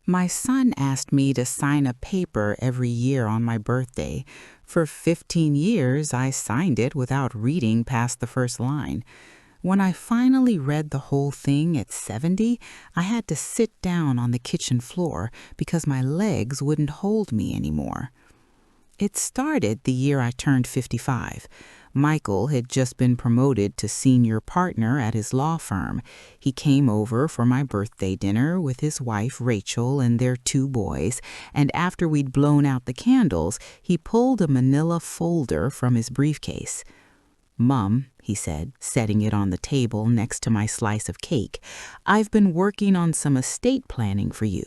My son asked me to sign a paper every year on my birthday. For 15 years, I signed it without reading past the first line. When I finally read the whole thing at 70, I had to sit down on the kitchen floor because my legs wouldn't hold me anymore. It started the year I turned 55. Michael had just been promoted to senior partner at his law firm. He came over for my birthday dinner with his wife, Rachel, and their 2 boys, and after we'd blown out the candles, he pulled a manila folder from his briefcase. "Mom," he said, setting it on the table next to my slice of cake, "I've been working on some estate planning for you.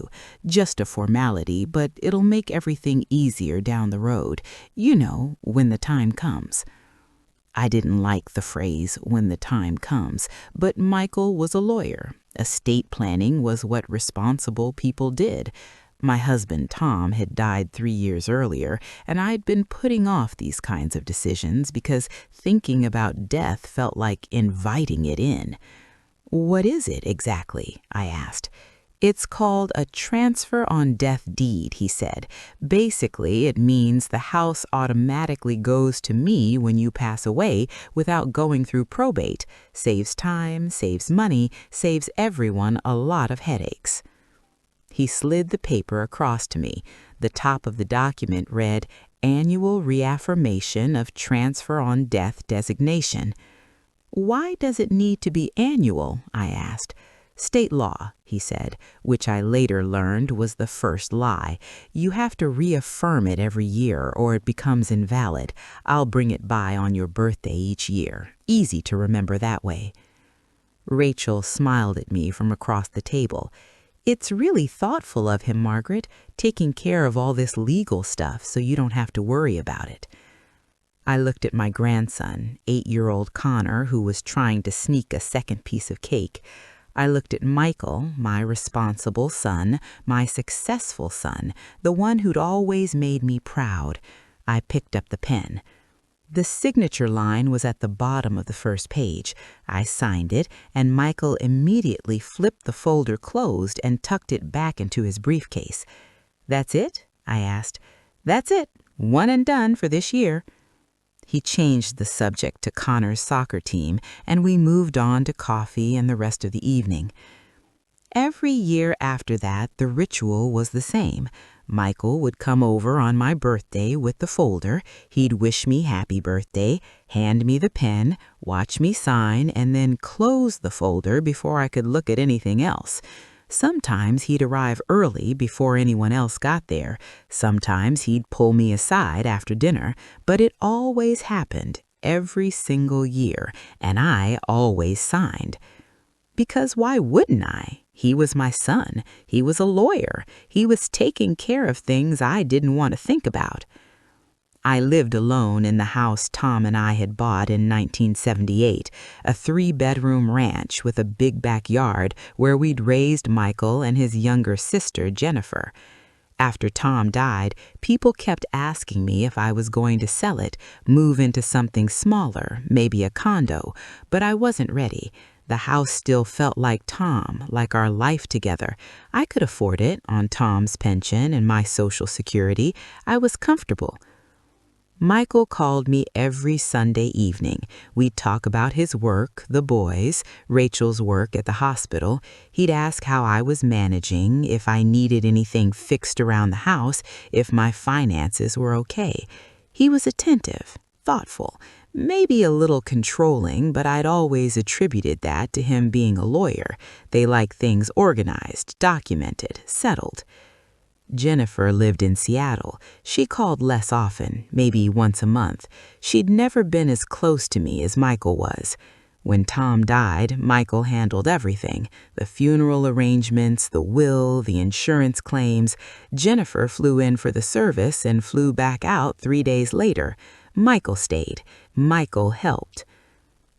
Just a formality, but it'll make everything easier down the road. You know, when the time comes." I didn't like the phrase, "when the time comes," but Michael was a lawyer. Estate planning was what responsible people did. My husband, Tom, had died 3 years earlier, and I'd been putting off these kinds of decisions because thinking about death felt like inviting it in. "What is it exactly?" I asked. "It's called a transfer on death deed," he said. "Basically, it means the house automatically goes to me when you pass away without going through probate. Saves time, saves money, saves everyone a lot of headaches." He slid the paper across to me. The top of the document read, "Annual Reaffirmation of Transfer on Death Designation." "Why does it need to be annual?" I asked. "State law," he said, which I later learned was the first lie. "You have to reaffirm it every year or it becomes invalid. I'll bring it by on your birthday each year. Easy to remember that way." Rachel smiled at me from across the table. "It's really thoughtful of him, Margaret, taking care of all this legal stuff so you don't have to worry about it." I looked at my grandson, 8-year-old Connor, who was trying to sneak a second piece of cake. I looked at Michael, my responsible son, my successful son, the one who'd always made me proud. I picked up the pen. The signature line was at the bottom of the first page. I signed it, and Michael immediately flipped the folder closed and tucked it back into his briefcase. "That's it?" I asked. "That's it. One and done for this year." He changed the subject to Connor's soccer team, and we moved on to coffee and the rest of the evening. Every year after that, the ritual was the same. Michael would come over on my birthday with the folder. He'd wish me happy birthday, hand me the pen, watch me sign, and then close the folder before I could look at anything else. Sometimes he'd arrive early before anyone else got there. Sometimes he'd pull me aside after dinner, but it always happened every single year, and I always signed. Because why wouldn't I? He was my son. He was a lawyer. He was taking care of things I didn't want to think about. I lived alone in the house Tom and I had bought in 1978, a 3-bedroom ranch with a big backyard where we'd raised Michael and his younger sister, Jennifer. After Tom died, people kept asking me if I was going to sell it, move into something smaller, maybe a condo, but I wasn't ready. The house still felt like Tom, like our life together. I could afford it on Tom's pension and my Social Security. I was comfortable. Michael called me every Sunday evening. We'd talk about his work, the boys, Rachel's work at the hospital. He'd ask how I was managing, if I needed anything fixed around the house, if my finances were okay. He was attentive, thoughtful, maybe a little controlling, but I'd always attributed that to him being a lawyer. They like things organized, documented, settled. Jennifer lived in Seattle. She called less often, maybe once a month. She'd never been as close to me as Michael was. When Tom died, Michael handled everything: the funeral arrangements, the will, the insurance claims. Jennifer flew in for the service and flew back out 3 days later. Michael stayed. Michael helped.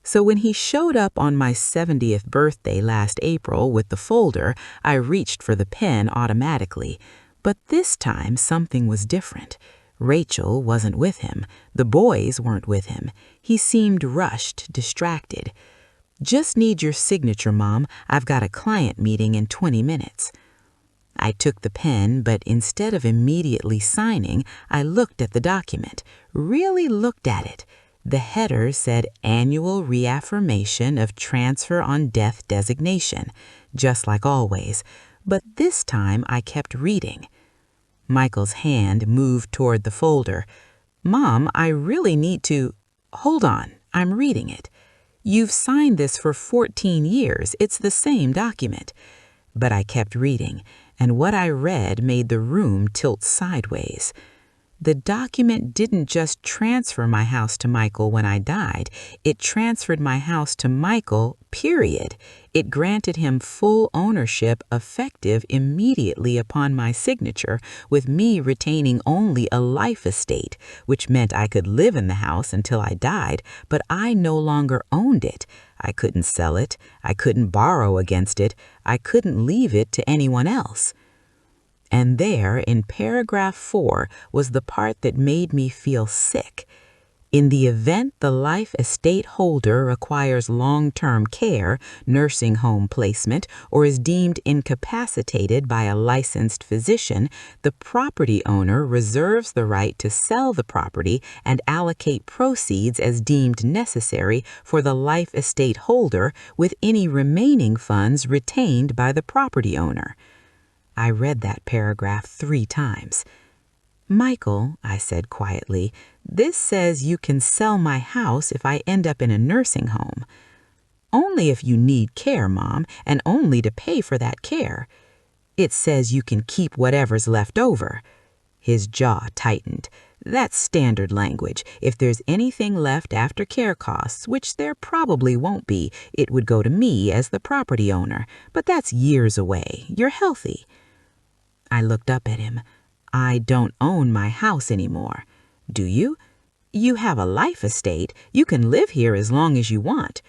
So when he showed up on my 70th birthday last April with the folder, I reached for the pen automatically. But this time something was different. Rachel wasn't with him. The boys weren't with him. He seemed rushed, distracted. "Just need your signature, Mom. I've got a client meeting in 20 minutes. I took the pen, but instead of immediately signing, I looked at the document, really looked at it. The header said Annual Reaffirmation of Transfer on Death Designation, just like always, but this time I kept reading. Michael's hand moved toward the folder. Mom, I really need to... Hold on, I'm reading it. You've signed this for 14 years. It's the same document. But I kept reading, and what I read made the room tilt sideways. The document didn't just transfer my house to Michael when I died. It transferred my house to Michael, period. It granted him full ownership effective immediately upon my signature, with me retaining only a life estate, which meant I could live in the house until I died, but I no longer owned it. I couldn't sell it. I couldn't borrow against it. I couldn't leave it to anyone else. And there, in paragraph 4, was the part that made me feel sick. In the event the life estate holder requires long-term care, nursing home placement, or is deemed incapacitated by a licensed physician, the property owner reserves the right to sell the property and allocate proceeds as deemed necessary for the life estate holder, with any remaining funds retained by the property owner. I read that paragraph 3 times. Michael, I said quietly, this says you can sell my house if I end up in a nursing home. Only if you need care, Mom, and only to pay for that care. It says you can keep whatever's left over. His jaw tightened. That's standard language. If there's anything left after care costs, which there probably won't be, it would go to me as the property owner. But that's years away. You're healthy. I looked up at him. I don't own my house anymore. Do you? You have a life estate. You can live here as long as you want.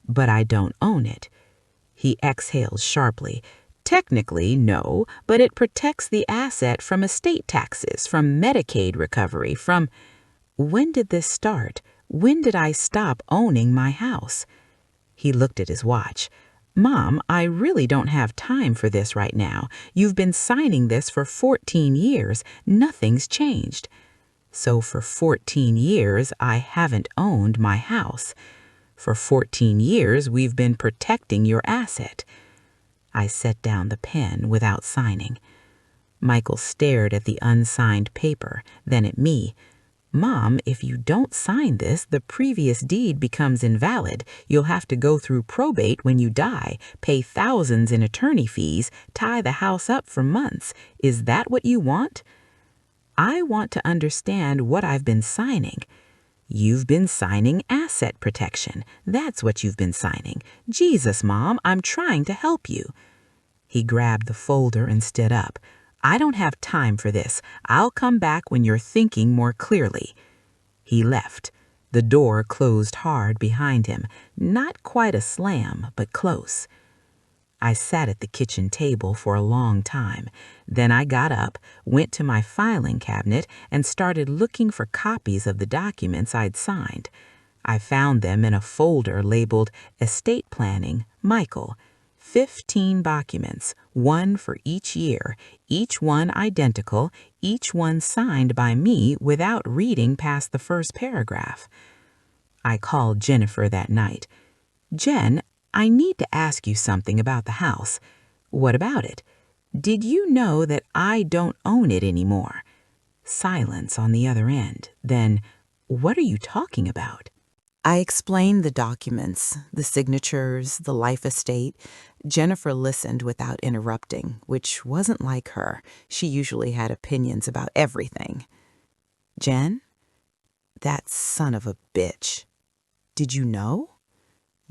But I don't own it. He exhaled sharply. Technically, no, but it protects the asset from estate taxes, from Medicaid recovery, from... When did this start? When did I stop owning my house? He looked at his watch. Mom, I really don't have time for this right now. You've been signing this for 14 years. Nothing's changed. So for 14 years, I haven't owned my house. For 14 years, we've been protecting your asset. I set down the pen without signing. Michael stared at the unsigned paper, then at me. Mom, if you don't sign this, the previous deed becomes invalid. You'll have to go through probate when you die, pay thousands in attorney fees, tie the house up for months. Is that what you want? I want to understand what I've been signing. You've been signing asset protection. That's what you've been signing. Jesus, Mom, I'm trying to help you. He grabbed the folder and stood up. I don't have time for this. I'll come back when you're thinking more clearly. He left. The door closed hard behind him. Not quite a slam, but close. I sat at the kitchen table for a long time. Then I got up, went to my filing cabinet, and started looking for copies of the documents I'd signed. I found them in a folder labeled Estate Planning, Michael. 15 documents, one for each year, each one identical, each one signed by me without reading past the first paragraph. I called Jennifer that night. Jen, I need to ask you something about the house. What about it? Did you know that I don't own it anymore? Silence on the other end. Then, what are you talking about? I explained the documents, the signatures, the life estate. Jennifer listened without interrupting, which wasn't like her. She usually had opinions about everything. Jen? That son of a bitch. Did you know?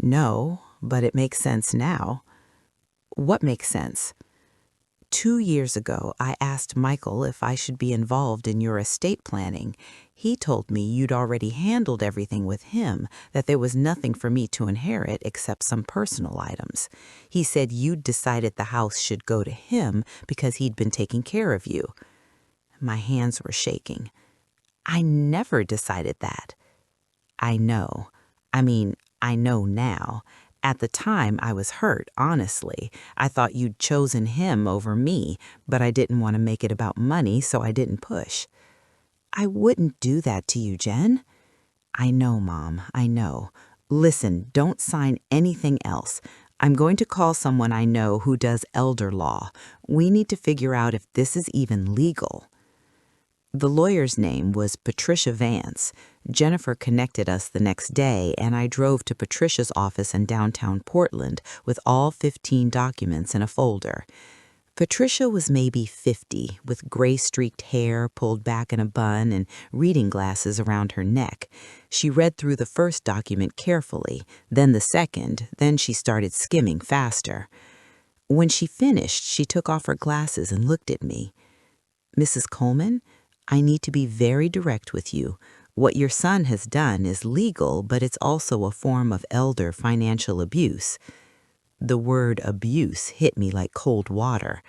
No, but it makes sense now. What makes sense? 2 years ago, I asked Michael if I should be involved in your estate planning. He told me you'd already handled everything with him, that there was nothing for me to inherit except some personal items. He said you'd decided the house should go to him because he'd been taking care of you. My hands were shaking. I never decided that. I know. I know now. At the time, I was hurt, honestly. I thought you'd chosen him over me, but I didn't want to make it about money, so I didn't push. I wouldn't do that to you, Jen. I know, Mom, I know. Listen, don't sign anything else. I'm going to call someone I know who does elder law. We need to figure out if this is even legal. The lawyer's name was Patricia Vance. Jennifer connected us the next day, and I drove to Patricia's office in downtown Portland with all 15 documents in a folder. Patricia was maybe 50, with gray-streaked hair pulled back in a bun and reading glasses around her neck. She read through the first document carefully, then the second, then she started skimming faster. When she finished, she took off her glasses and looked at me. "Mrs. Coleman, I need to be very direct with you. What your son has done is legal, but it's also a form of elder financial abuse." The word abuse hit me like cold water.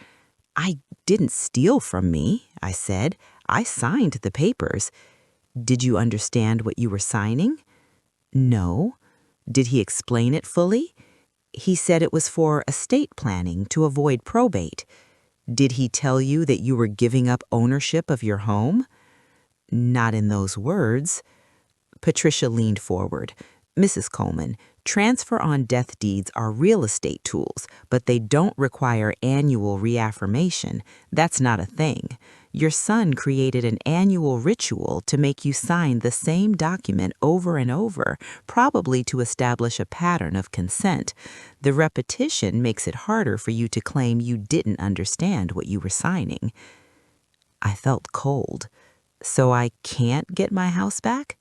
"I didn't steal from me," I said. "I signed the papers." "Did you understand what you were signing?" "No." "Did he explain it fully?" "He said it was for estate planning to avoid probate." "Did he tell you that you were giving up ownership of your home?" "Not in those words." Patricia leaned forward. "Mrs. Coleman, transfer on death deeds are real estate tools, but they don't require annual reaffirmation. That's not a thing. Your son created an annual ritual to make you sign the same document over and over, probably to establish a pattern of consent. The repetition makes it harder for you to claim you didn't understand what you were signing." I felt cold. "So I can't get my house back?"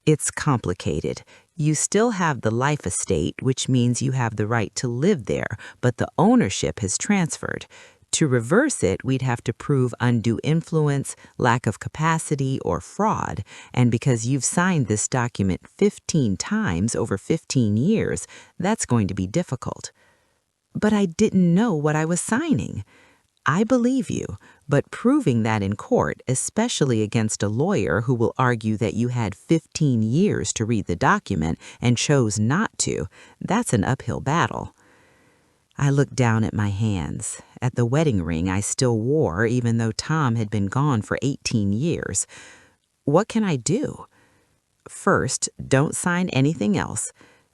"It's complicated. You still have the life estate, which means you have the right to live there, but the ownership has transferred. To reverse it, we'd have to prove undue influence, lack of capacity, or fraud. And because you've signed this document 15 times over 15 years, that's going to be difficult." "But I didn't know what I was signing." "I believe you, but proving that in court, especially against a lawyer who will argue that you had 15 years to read the document and chose not to, that's an uphill battle." I looked down at my hands, at the wedding ring I still wore even though Tom had been gone for 18 years. "What can I do?" "First, don't sign anything else.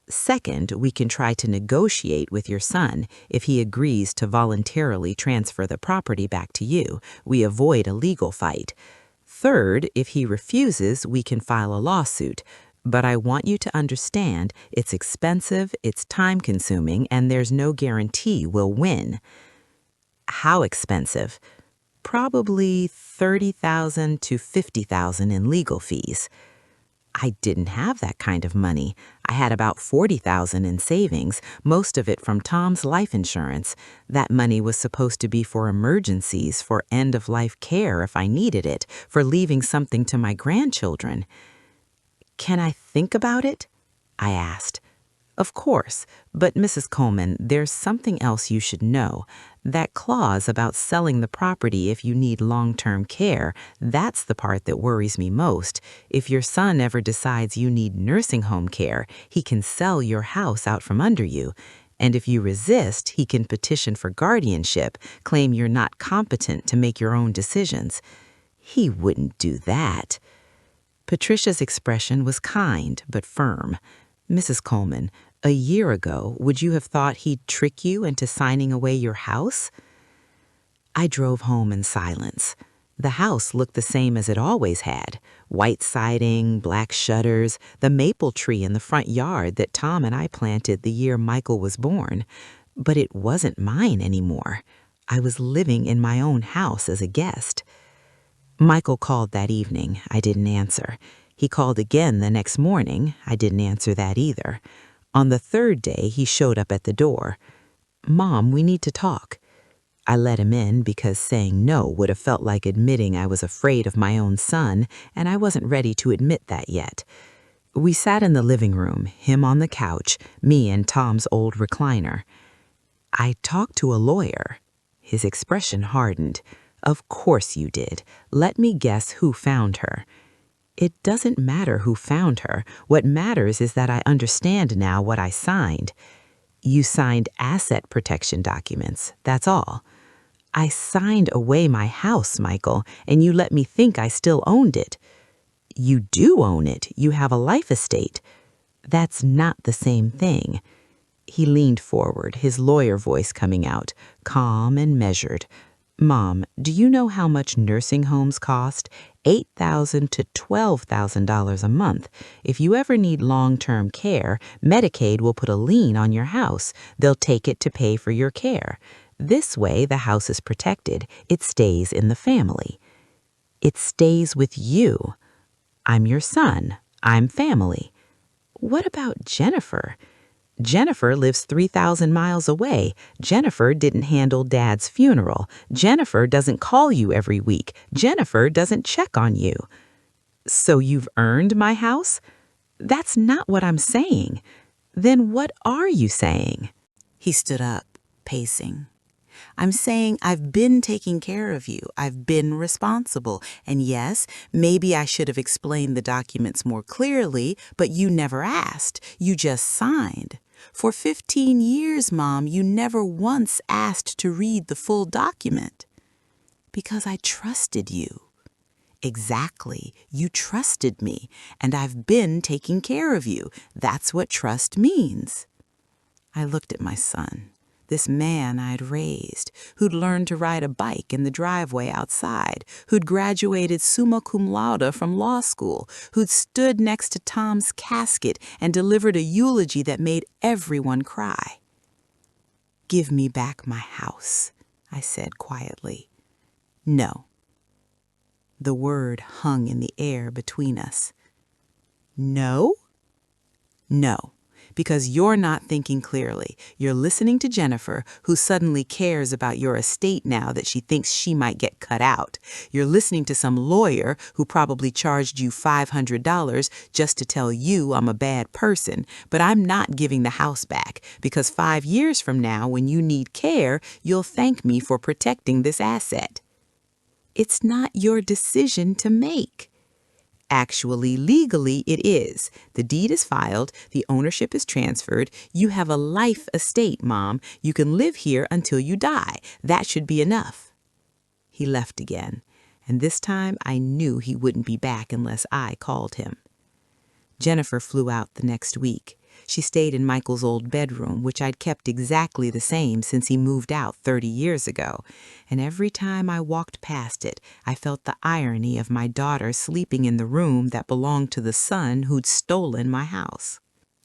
Second, we can try to negotiate with your son. If he agrees to voluntarily transfer the property back to you, we avoid a legal fight. Third, if he refuses, we can file a lawsuit. But I want you to understand it's expensive, it's time-consuming, and there's no guarantee we'll win." "How expensive?" "Probably $30,000 to $50,000 in legal fees." I didn't have that kind of money. I had about $40,000 in savings, most of it from Tom's life insurance. That money was supposed to be for emergencies, for end-of-life care if I needed it, for leaving something to my grandchildren. "Can I think about it?" I asked. "Of course, but Mrs. Coleman, there's something else you should know. That clause about selling the property if you need long-term care, that's the part that worries me most. If your son ever decides you need nursing home care, he can sell your house out from under you. And if you resist, he can petition for guardianship, claim you're not competent to make your own decisions." "He wouldn't do that." Patricia's expression was kind but firm. "Mrs. Coleman, a year ago, would you have thought he'd trick you into signing away your house?" I drove home in silence. The house looked the same as it always had. White siding, black shutters, the maple tree in the front yard that Tom and I planted the year Michael was born. But it wasn't mine anymore. I was living in my own house as a guest. Michael called that evening. I didn't answer. He called again the next morning. I didn't answer that either. On the third day, he showed up at the door. "Mom, we need to talk." I let him in because saying no would have felt like admitting I was afraid of my own son, and I wasn't ready to admit that yet. We sat in the living room, him on the couch, me in Tom's old recliner. "I talked to a lawyer." His expression hardened. "Of course you did. Let me guess who found her." "It doesn't matter who found her. What matters is that I understand now what I signed." You signed asset protection documents, that's all. I signed away my house, Michael, and you let me think I still owned it. You do own it. You have a life estate. That's not the same thing. He leaned forward, his lawyer voice coming out, calm and measured. Mom, do you know how much nursing homes cost? $8,000 to $12,000 a month. If you ever need long-term care, Medicaid will put a lien on your house. They'll take it to pay for your care. This way, the house is protected. It stays in the family. It stays with you. I'm your son. I'm family. What about Jennifer? Jennifer lives 3,000 miles away. Jennifer didn't handle Dad's funeral. Jennifer doesn't call you every week. Jennifer doesn't check on you. So you've earned my house? That's not what I'm saying. Then what are you saying? He stood up, pacing. I'm saying I've been taking care of you. I've been responsible. And yes, maybe I should have explained the documents more clearly, but you never asked. You just signed. For 15 years, Mom, you never once asked to read the full document. Because I trusted you. Exactly. You trusted me, and I've been taking care of you. That's what trust means. I looked at my son. This man I'd raised, who'd learned to ride a bike in the driveway outside, who'd graduated summa cum laude from law school, who'd stood next to Tom's casket and delivered a eulogy that made everyone cry. Give me back my house, I said quietly. No. The word hung in the air between us. No? No. Because you're not thinking clearly. You're listening to Jennifer, who suddenly cares about your estate now that she thinks she might get cut out. You're listening to some lawyer who probably charged you $500 just to tell you I'm a bad person, but I'm not giving the house back because 5 years from now, when you need care, you'll thank me for protecting this asset. It's not your decision to make. Actually, legally, it is. The deed is filed, the ownership is transferred, you have a life estate, Mom. You can live here until you die. That should be enough. He left again, and this time I knew he wouldn't be back unless I called him. Jennifer flew out the next week. She stayed in Michael's old bedroom, which I'd kept exactly the same since he moved out 30 years ago. And every time I walked past it, I felt the irony of my daughter sleeping in the room that belonged to the son who'd stolen my house.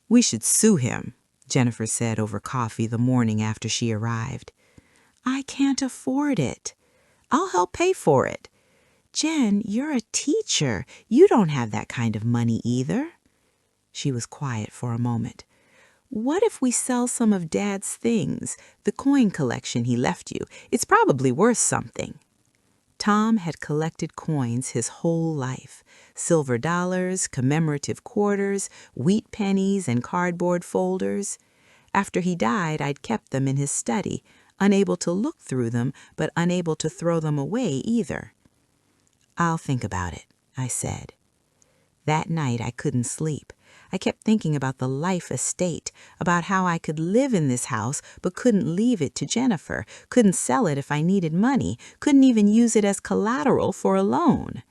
We should sue him, Jennifer said over coffee the morning after she arrived. I can't afford it. I'll help pay for it. Jen, you're a teacher. You don't have that kind of money either. She was quiet for a moment. What if we sell some of Dad's things, the coin collection he left you? It's probably worth something. Tom had collected coins his whole life. Silver dollars, commemorative quarters, wheat pennies, and cardboard folders. After he died, I'd kept them in his study, unable to look through them, but unable to throw them away either. I'll think about it, I said. That night, I couldn't sleep. I kept thinking about the life estate, about how I could live in this house but couldn't leave it to Jennifer, couldn't sell it if I needed money, couldn't even use it as collateral for a loan.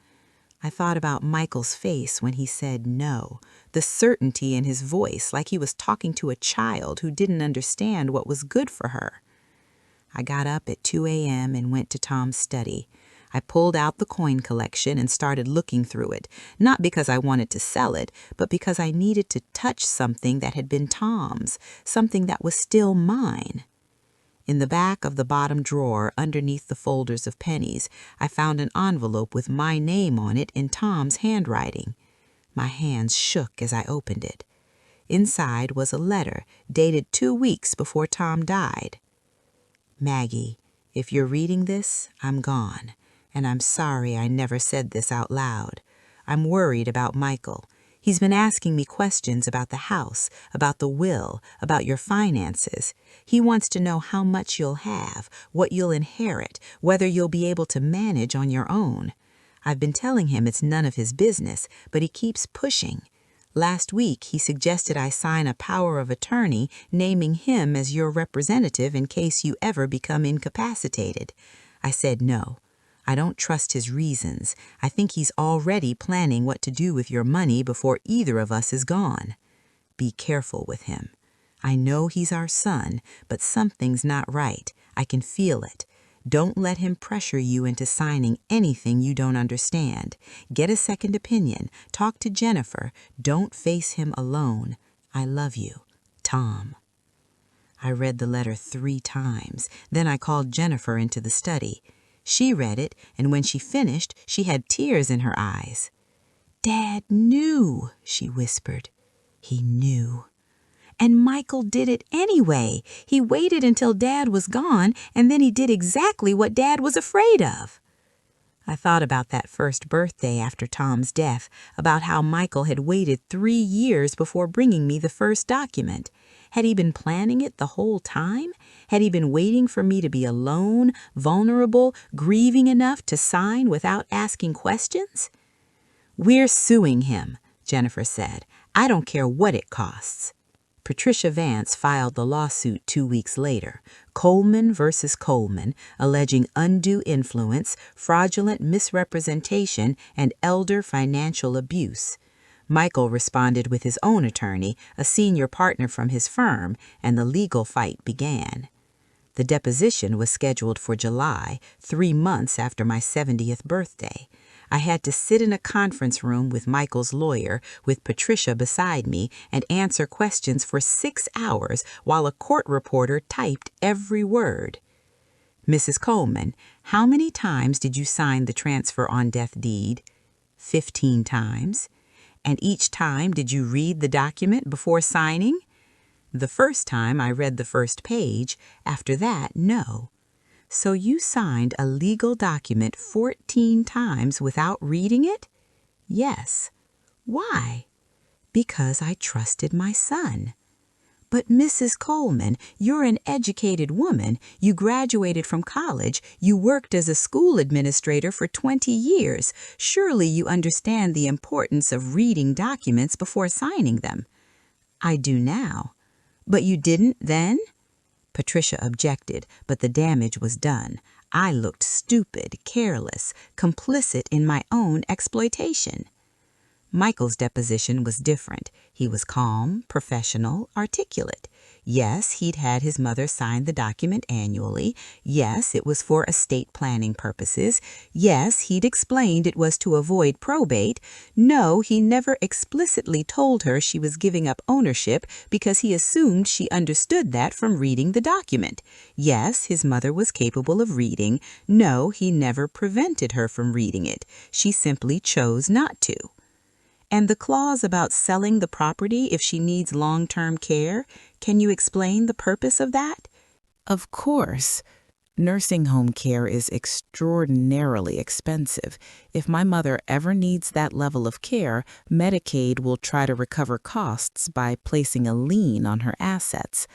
I thought about Michael's face when he said no, the certainty in his voice like he was talking to a child who didn't understand what was good for her. I got up at 2 a.m. and went to Tom's study. I pulled out the coin collection and started looking through it, not because I wanted to sell it, but because I needed to touch something that had been Tom's, something that was still mine. In the back of the bottom drawer, underneath the folders of pennies, I found an envelope with my name on it in Tom's handwriting. My hands shook as I opened it. Inside was a letter dated 2 weeks before Tom died. Maggie, if you're reading this, I'm gone. And I'm sorry I never said this out loud. I'm worried about Michael. He's been asking me questions about the house, about the will, about your finances. He wants to know how much you'll have, what you'll inherit, whether you'll be able to manage on your own. I've been telling him it's none of his business, but he keeps pushing. Last week, he suggested I sign a power of attorney naming him as your representative in case you ever become incapacitated. I said no. I don't trust his reasons. I think he's already planning what to do with your money before either of us is gone. Be careful with him. I know he's our son, but something's not right. I can feel it. Don't let him pressure you into signing anything you don't understand. Get a second opinion. Talk to Jennifer. Don't face him alone. I love you. Tom. I read the letter 3 times. Then I called Jennifer into the study. She read it, and when she finished, she had tears in her eyes. Dad knew, she whispered. He knew. And Michael did it anyway. He waited until Dad was gone, and then he did exactly what Dad was afraid of. I thought about that first birthday after Tom's death, about how Michael had waited 3 years before bringing me the first document. Had he been planning it the whole time? Had he been waiting for me to be alone, vulnerable, grieving enough to sign without asking questions? We're suing him, Jennifer said. I don't care what it costs. Patricia Vance filed the lawsuit 2 weeks later, Coleman versus Coleman, alleging undue influence, fraudulent misrepresentation, and elder financial abuse. Michael responded with his own attorney, a senior partner from his firm, and the legal fight began. The deposition was scheduled for July, 3 months after my 70th birthday. I had to sit in a conference room with Michael's lawyer, with Patricia beside me, and answer questions for 6 hours while a court reporter typed every word. Mrs. Coleman, how many times did you sign the transfer on death deed? 15 times. And each time did you read the document before signing? The first time I read the first page. After that, no. So you signed a legal document 14 times without reading it? Yes. Why? Because I trusted my son. But Mrs. Coleman, you're an educated woman. You graduated from college. You worked as a school administrator for 20 years. Surely you understand the importance of reading documents before signing them. I do now. But you didn't then? Patricia objected, but the damage was done. I looked stupid, careless, complicit in my own exploitation. Michael's deposition was different. He was calm, professional, articulate. Yes, he'd had his mother sign the document annually. Yes, it was for estate planning purposes. Yes, he'd explained it was to avoid probate. No, he never explicitly told her she was giving up ownership because he assumed she understood that from reading the document. Yes, his mother was capable of reading. No, he never prevented her from reading it. She simply chose not to. And the clause about selling the property if she needs long-term care, can you explain the purpose of that? Of course. Nursing home care is extraordinarily expensive. If my mother ever needs that level of care, Medicaid will try to recover costs by placing a lien on her assets.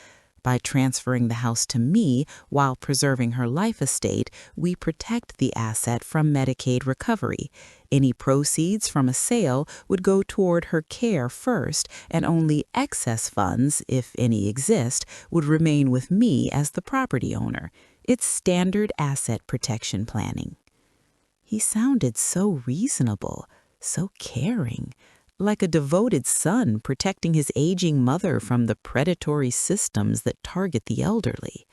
By transferring the house to me while preserving her life estate, we protect the asset from Medicaid recovery. Any proceeds from a sale would go toward her care first, and only excess funds, if any exist, would remain with me as the property owner. It's standard asset protection planning. He sounded so reasonable, so caring, like a devoted son protecting his aging mother from the predatory systems that target the elderly.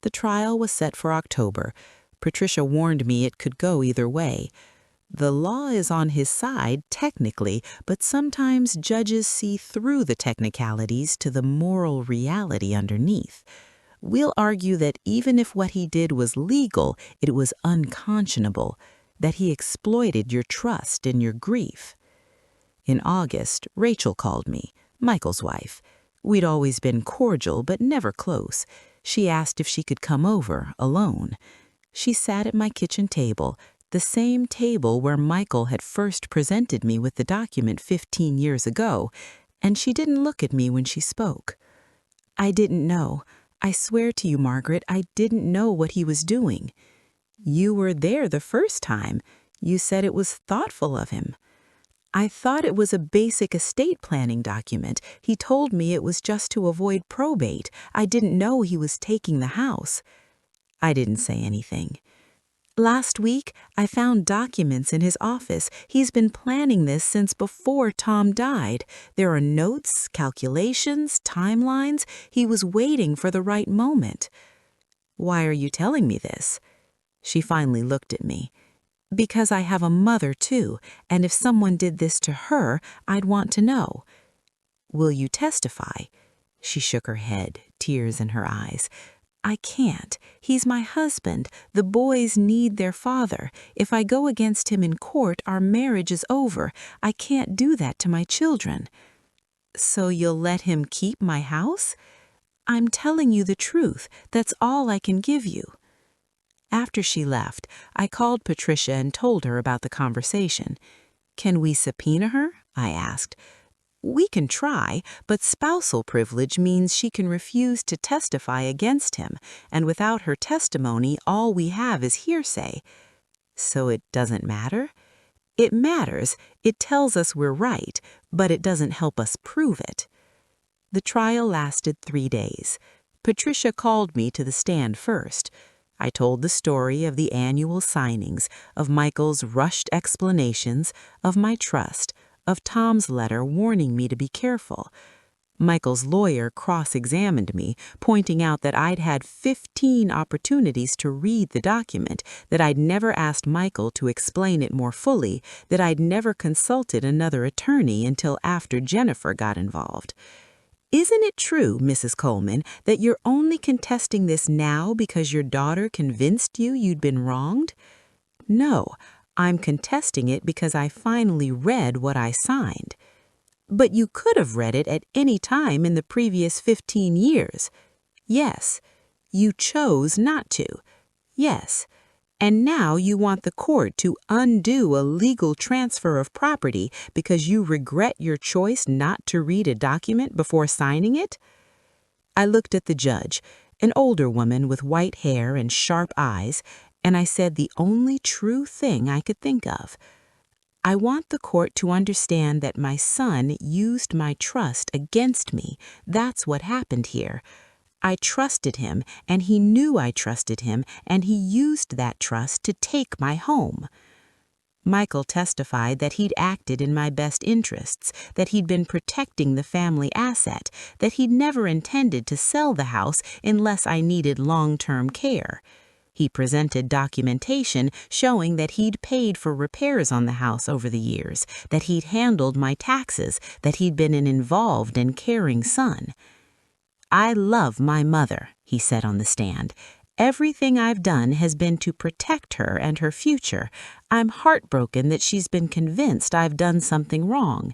The trial was set for October. Patricia warned me it could go either way. The law is on his side, technically, but sometimes judges see through the technicalities to the moral reality underneath. We'll argue that even if what he did was legal, it was unconscionable, that he exploited your trust and your grief. In August, Rachel called me, Michael's wife. We'd always been cordial, but never close. She asked if she could come over, alone. She sat at my kitchen table, the same table where Michael had first presented me with the document 15 years ago, and she didn't look at me when she spoke. I didn't know. I swear to you, Margaret, I didn't know what he was doing. You were there the first time. You said it was thoughtful of him. I thought it was a basic estate planning document. He told me it was just to avoid probate. I didn't know he was taking the house. I didn't say anything. Last week, I found documents in his office. He's been planning this since before Tom died. There are notes, calculations, timelines. He was waiting for the right moment. Why are you telling me this? She finally looked at me. Because I have a mother, too, and if someone did this to her, I'd want to know. Will you testify? She shook her head, tears in her eyes. I can't. He's my husband. The boys need their father. If I go against him in court, our marriage is over. I can't do that to my children. So you'll let him keep my house? I'm telling you the truth. That's all I can give you. After she left, I called Patricia and told her about the conversation. Can we subpoena her? I asked. We can try, but spousal privilege means she can refuse to testify against him, and without her testimony, all we have is hearsay. So it doesn't matter? It matters. It tells us we're right, but it doesn't help us prove it. The trial lasted 3 days. Patricia called me to the stand first. I told the story of the annual signings, of Michael's rushed explanations, of my trust, of Tom's letter warning me to be careful. Michael's lawyer cross-examined me, pointing out that I'd had 15 opportunities to read the document, that I'd never asked Michael to explain it more fully, that I'd never consulted another attorney until after Jennifer got involved. Isn't it true, Mrs. Coleman, that you're only contesting this now because your daughter convinced you you'd been wronged? No, I'm contesting it because I finally read what I signed. But you could have read it at any time in the previous 15 years. Yes. You chose not to. Yes. And now you want the court to undo a legal transfer of property because you regret your choice not to read a document before signing it? I looked at the judge, an older woman with white hair and sharp eyes, and I said the only true thing I could think of. I want the court to understand that my son used my trust against me. That's what happened here. I trusted him, and he knew I trusted him, and he used that trust to take my home. Michael testified that he'd acted in my best interests, that he'd been protecting the family asset, that he'd never intended to sell the house unless I needed long-term care. He presented documentation showing that he'd paid for repairs on the house over the years, that he'd handled my taxes, that he'd been an involved and caring son. I love my mother, he said on the stand. Everything I've done has been to protect her and her future. I'm heartbroken that she's been convinced I've done something wrong.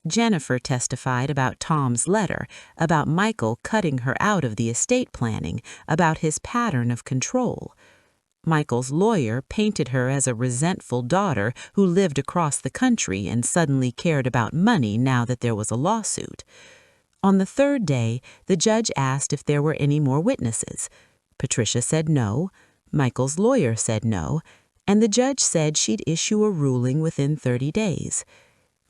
Jennifer testified about Tom's letter, about Michael cutting her out of the estate planning, about his pattern of control. Michael's lawyer painted her as a resentful daughter who lived across the country and suddenly cared about money now that there was a lawsuit. On the 3rd day, the judge asked if there were any more witnesses. Patricia said no, Michael's lawyer said no, and the judge said she'd issue a ruling within 30 days.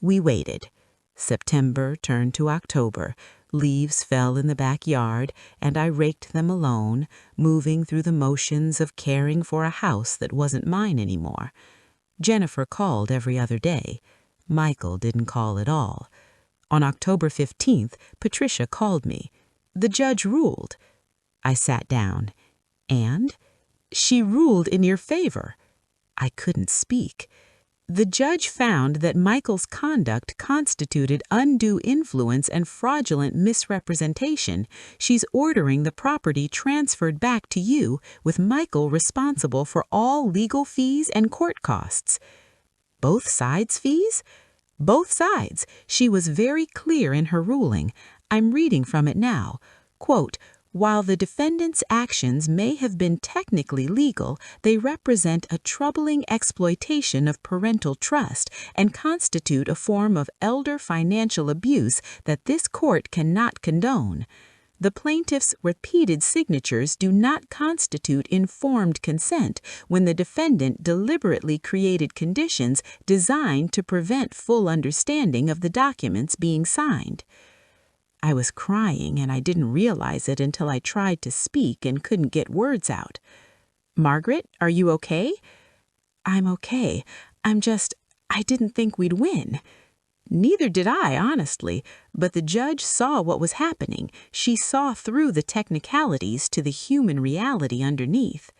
We waited. September turned to October. Leaves fell in the backyard, and I raked them alone, moving through the motions of caring for a house that wasn't mine anymore. Jennifer called every other day. Michael didn't call at all. On October 15th, Patricia called me. The judge ruled. I sat down. And? She ruled in your favor. I couldn't speak. The judge found that Michael's conduct constituted undue influence and fraudulent misrepresentation. She's ordering the property transferred back to you, with Michael responsible for all legal fees and court costs. Both sides' fees? Both sides. She was very clear in her ruling. I'm reading from it now. Quote, while the defendant's actions may have been technically legal, they represent a troubling exploitation of parental trust and constitute a form of elder financial abuse that this court cannot condone. The plaintiff's repeated signatures do not constitute informed consent when the defendant deliberately created conditions designed to prevent full understanding of the documents being signed. I was crying, and I didn't realize it until I tried to speak and couldn't get words out. "Margaret, are you okay?" "I'm okay. I didn't think we'd win." Neither did I, honestly, but the judge saw what was happening. She saw through the technicalities to the human reality underneath.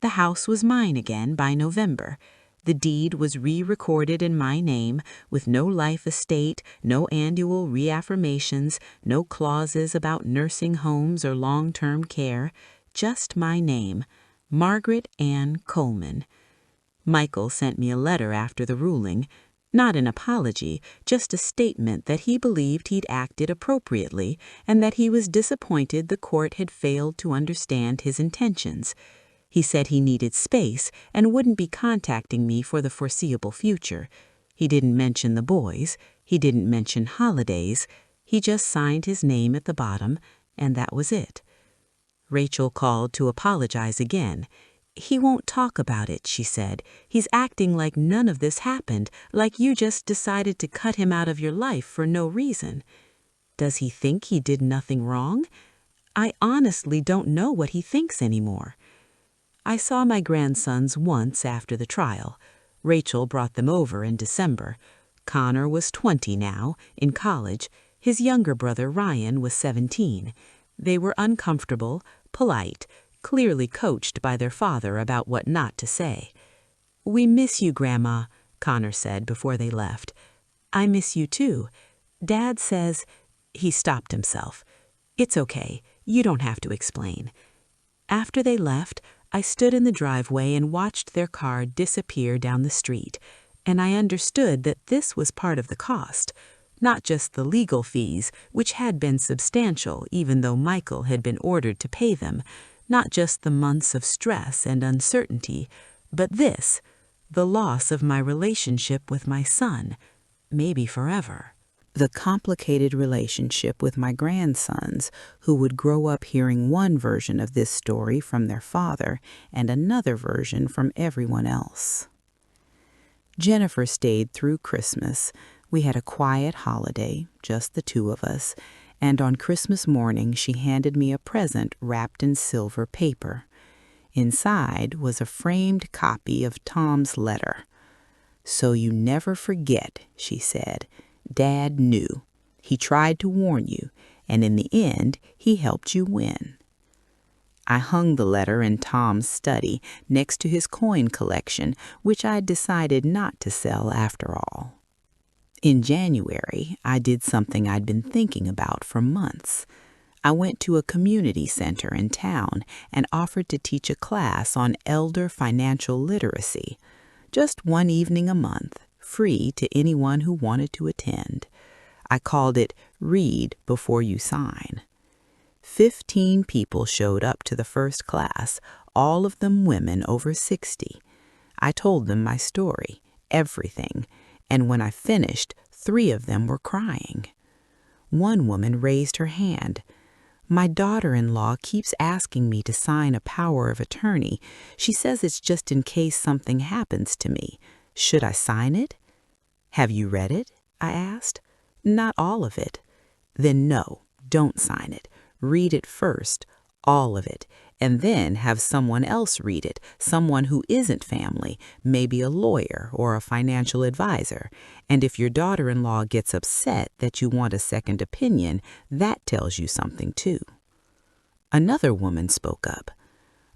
The house was mine again by November. The deed was re-recorded in my name, with no life estate, no annual reaffirmations, no clauses about nursing homes or long-term care, just my name, Margaret Ann Coleman. Michael sent me a letter after the ruling. Not an apology, just a statement that he believed he'd acted appropriately and that he was disappointed the court had failed to understand his intentions. He said he needed space and wouldn't be contacting me for the foreseeable future. He didn't mention the boys. He didn't mention holidays. He just signed his name at the bottom, and that was it. Rachel called to apologize again. "He won't talk about it," she said. "He's acting like none of this happened, like you just decided to cut him out of your life for no reason. Does he think he did nothing wrong? I honestly don't know what he thinks anymore." I saw my grandsons once after the trial. Rachel brought them over in December. Connor was 20 now, in college. His younger brother, Ryan, was 17. They were uncomfortable, polite, clearly coached by their father about what not to say. "We miss you, Grandma," Connor said before they left. "I miss you too. Dad says—" He stopped himself. "It's okay. You don't have to explain." After they left, I stood in the driveway and watched their car disappear down the street, and I understood that this was part of the cost. Not just the legal fees, which had been substantial even though Michael had been ordered to pay them, not just the months of stress and uncertainty, but this, the loss of my relationship with my son, maybe forever. The complicated relationship with my grandsons, who would grow up hearing one version of this story from their father and another version from everyone else. Jennifer stayed through Christmas. We had a quiet holiday, just the two of us, and on Christmas morning she handed me a present wrapped in silver paper. Inside was a framed copy of Tom's letter. "So you never forget," she said. "Dad knew. He tried to warn you, and in the end, he helped you win." I hung the letter in Tom's study next to his coin collection, which I decided not to sell after all. In January, I did something I'd been thinking about for months. I went to a community center in town and offered to teach a class on elder financial literacy. Just one evening a month, free to anyone who wanted to attend. I called it Read Before You Sign. 15 people showed up to the first class, all of them women over 60. I told them my story, everything, and when I finished, 3 of them were crying. One woman raised her hand. "My daughter-in-law keeps asking me to sign a power of attorney. She says it's just in case something happens to me. Should I sign it?" "Have you read it?" I asked. "Not all of it." "Then no, don't sign it. Read it first, all of it, and then have someone else read it, someone who isn't family, maybe a lawyer or a financial advisor. And if your daughter-in-law gets upset that you want a second opinion, that tells you something too." Another woman spoke up.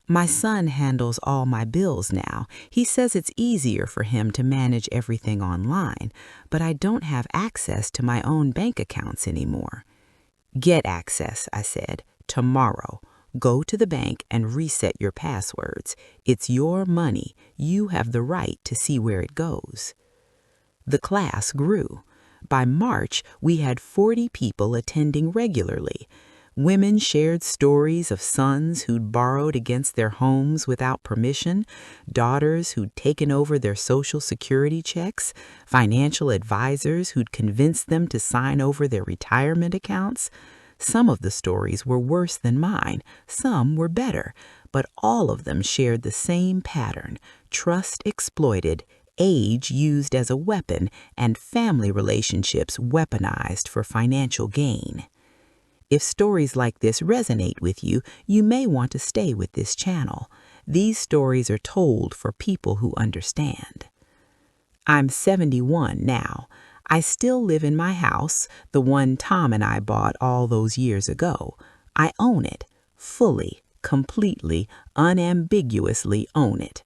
"My son handles all my bills now. He says it's easier for him to manage everything online, but I don't have access to my own bank accounts anymore." "Get access," I said, "tomorrow. Go to the bank and reset your passwords. It's your money. You have the right to see where it goes." The class grew. By March, we had 40 people attending regularly. Women shared stories of sons who'd borrowed against their homes without permission, daughters who'd taken over their Social Security checks, financial advisors who'd convinced them to sign over their retirement accounts. Some of the stories were worse than mine, some were better, but all of them shared the same pattern: trust exploited, age used as a weapon, and family relationships weaponized for financial gain. If stories like this resonate with you, you may want to stay with this channel. These stories are told for people who understand. I'm 71 now. I still live in my house, the one Tom and I bought all those years ago. I own it, fully, completely, unambiguously own it.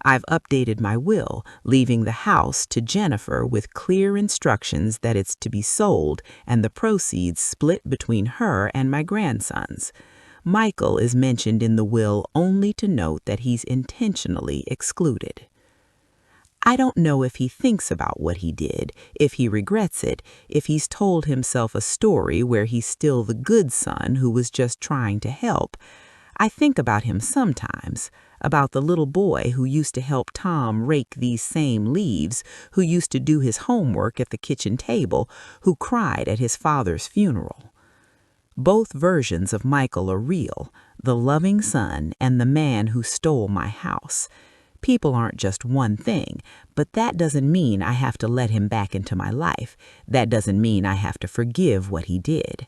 I've updated my will, leaving the house to Jennifer with clear instructions that it's to be sold and the proceeds split between her and my grandsons. Michael is mentioned in the will only to note that he's intentionally excluded. I don't know if he thinks about what he did, if he regrets it, if he's told himself a story where he's still the good son who was just trying to help. I think about him sometimes, about the little boy who used to help Tom rake these same leaves, who used to do his homework at the kitchen table, who cried at his father's funeral. Both versions of Michael are real, the loving son and the man who stole my house. People aren't just one thing, but that doesn't mean I have to let him back into my life. That doesn't mean I have to forgive what he did.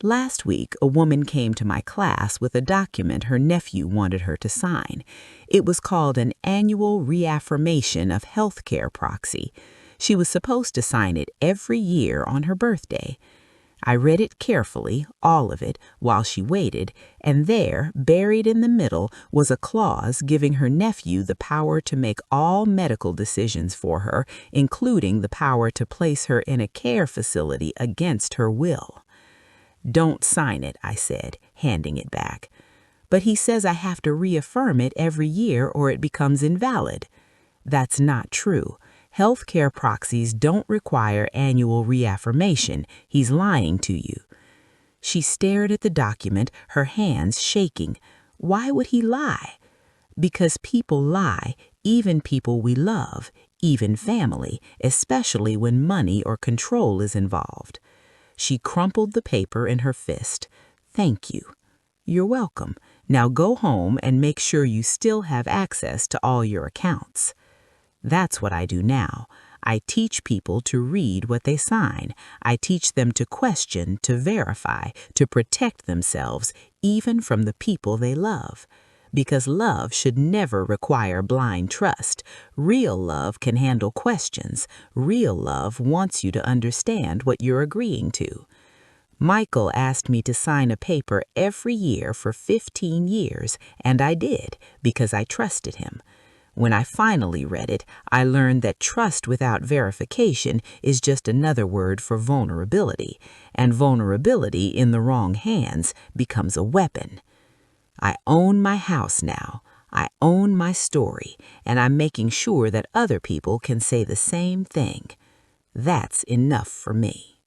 Last week, a woman came to my class with a document her nephew wanted her to sign. It was called an annual reaffirmation of healthcare proxy. She was supposed to sign it every year on her birthday. I read it carefully, all of it, while she waited, and there, buried in the middle, was a clause giving her nephew the power to make all medical decisions for her, including the power to place her in a care facility against her will. "Don't sign it," I said, handing it back. "But he says I have to reaffirm it every year or it becomes invalid." "That's not true. Healthcare proxies don't require annual reaffirmation. He's lying to you." She stared at the document, her hands shaking. Why would he lie? Because people lie, even people we love, even family, especially when money or control is involved. She crumpled the paper in her fist. "Thank you." "You're welcome. Now go home and make sure you still have access to all your accounts." That's what I do now. I teach people to read what they sign. I teach them to question, to verify, to protect themselves, even from the people they love. Because love should never require blind trust. Real love can handle questions. Real love wants you to understand what you're agreeing to. Michael asked me to sign a paper every year for 15 years, and I did, because I trusted him. When I finally read it, I learned that trust without verification is just another word for vulnerability, and vulnerability in the wrong hands becomes a weapon. I own my house now. I own my story, and I'm making sure that other people can say the same thing. That's enough for me.